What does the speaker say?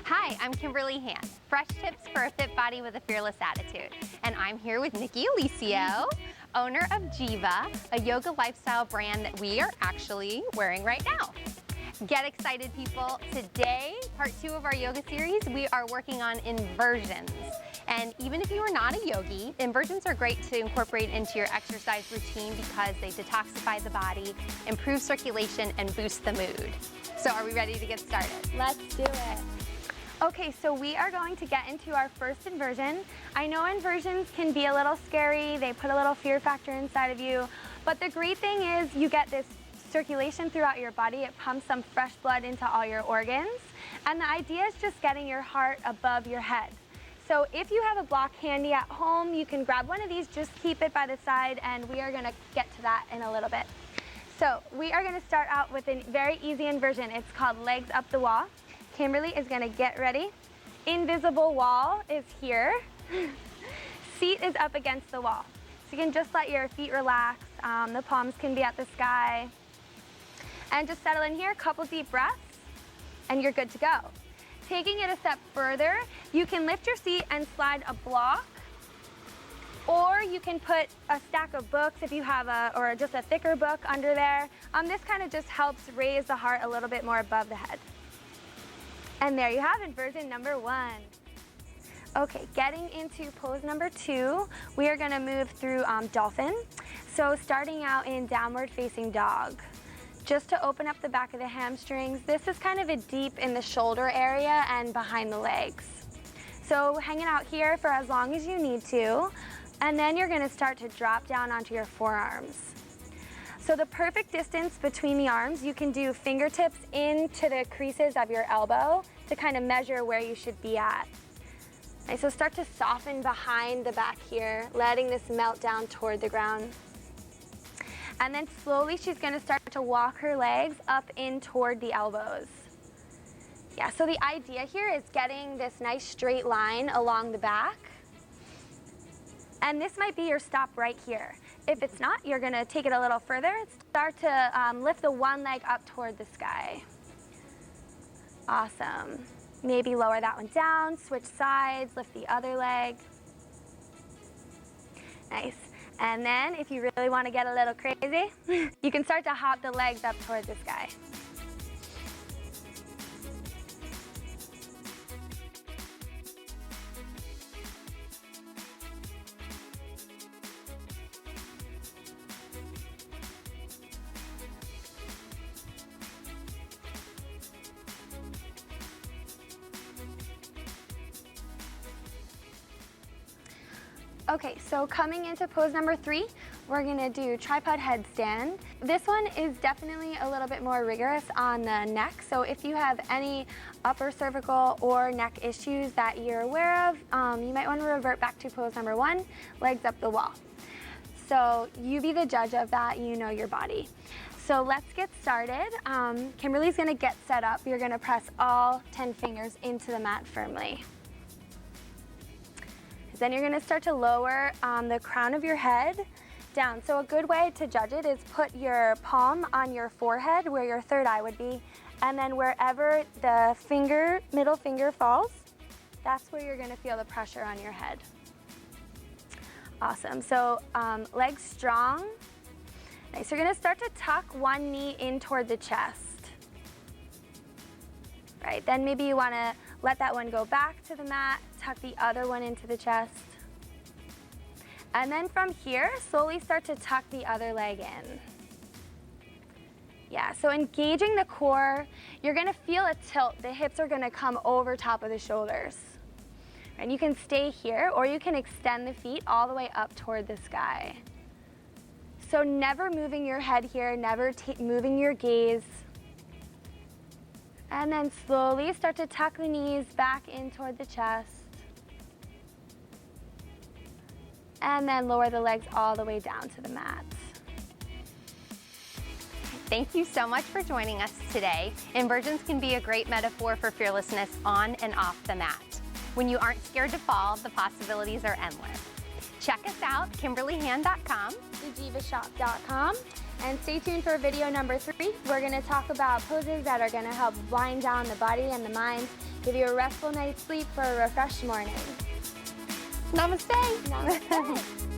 Hi, I'm Kimberly Hand, fresh tips for a fit body with a fearless attitude. And I'm here with Nikki Aliseo, owner of Jiva, a yoga lifestyle brand that we are actually wearing right now. Get excited, people. Today, part 2 of our yoga series, we are working on inversions. And even if you are not a yogi, inversions are great to incorporate into your exercise routine because they detoxify the body, improve circulation, and boost the mood. So are we ready to get started? Let's do it. Okay, so we are going to get into our first inversion. I know inversions can be a little scary. They put a little fear factor inside of you. But the great thing is you get this circulation throughout your body. It pumps some fresh blood into all your organs. And the idea is just getting your heart above your head. So if you have a block handy at home, you can grab one of these, just keep it by the side, and we are gonna get to that in a little bit. So we are gonna start out with a very easy inversion. It's called legs up the wall. Kimberly is gonna get ready. Invisible wall is here. Seat is up against the wall. So you can just let your feet relax. The palms can be at the sky. And just settle in here, a couple deep breaths, and you're good to go. Taking it a step further, you can lift your seat and slide a block, or you can put a stack of books if you have or just a thicker book under there. This kind of just helps raise the heart a little bit more above the head. And there you have inversion number 1. Okay, getting into pose number 2, we are gonna move through dolphin. So starting out in downward facing dog. Just to open up the back of the hamstrings. This is kind of a deep in the shoulder area and behind the legs. So hanging out here for as long as you need to, and then you're gonna start to drop down onto your forearms. So the perfect distance between the arms, you can do fingertips into the creases of your elbow to kind of measure where you should be at. Okay, so start to soften behind the back here, letting this melt down toward the ground. And then slowly she's gonna start to walk her legs up in toward the elbows. Yeah, so the idea here is getting this nice straight line along the back. And this might be your stop right here. If it's not, you're gonna take it a little further. Start to lift the one leg up toward the sky. Awesome. Maybe lower that one down, switch sides, lift the other leg. Nice. And then if you really want to get a little crazy, you can start to hop the legs up toward the sky. Okay, so coming into pose number 3, we're gonna do tripod headstand. This one is definitely a little bit more rigorous on the neck. So if you have any upper cervical or neck issues that you're aware of, you might wanna revert back to pose number 1, legs up the wall. So you be the judge of that, you know your body. So let's get started. Kimberly's gonna get set up. You're gonna press all 10 fingers into the mat firmly. Then you're gonna start to lower the crown of your head down. So a good way to judge it is put your palm on your forehead where your third eye would be, and then wherever the middle finger falls, that's where you're gonna feel the pressure on your head. Awesome, so legs strong. Nice, you're gonna start to tuck one knee in toward the chest. Right, then maybe you wanna let that one go back to the mat, tuck the other one into the chest. And then from here, slowly start to tuck the other leg in. Yeah, so engaging the core, you're gonna feel a tilt. The hips are gonna come over top of the shoulders. And you can stay here, or you can extend the feet all the way up toward the sky. So never moving your head here, never moving your gaze. And then slowly start to tuck the knees back in toward the chest. And then lower the legs all the way down to the mat. Thank you so much for joining us today. Inversions can be a great metaphor for fearlessness on and off the mat. When you aren't scared to fall, the possibilities are endless. Check us out, KimberlyHand.com, thejivashop.com, And stay tuned for video number 3. We're going to talk about poses that are going to help wind down the body and the mind, give you a restful night's sleep for a refreshed morning. Namaste. Namaste.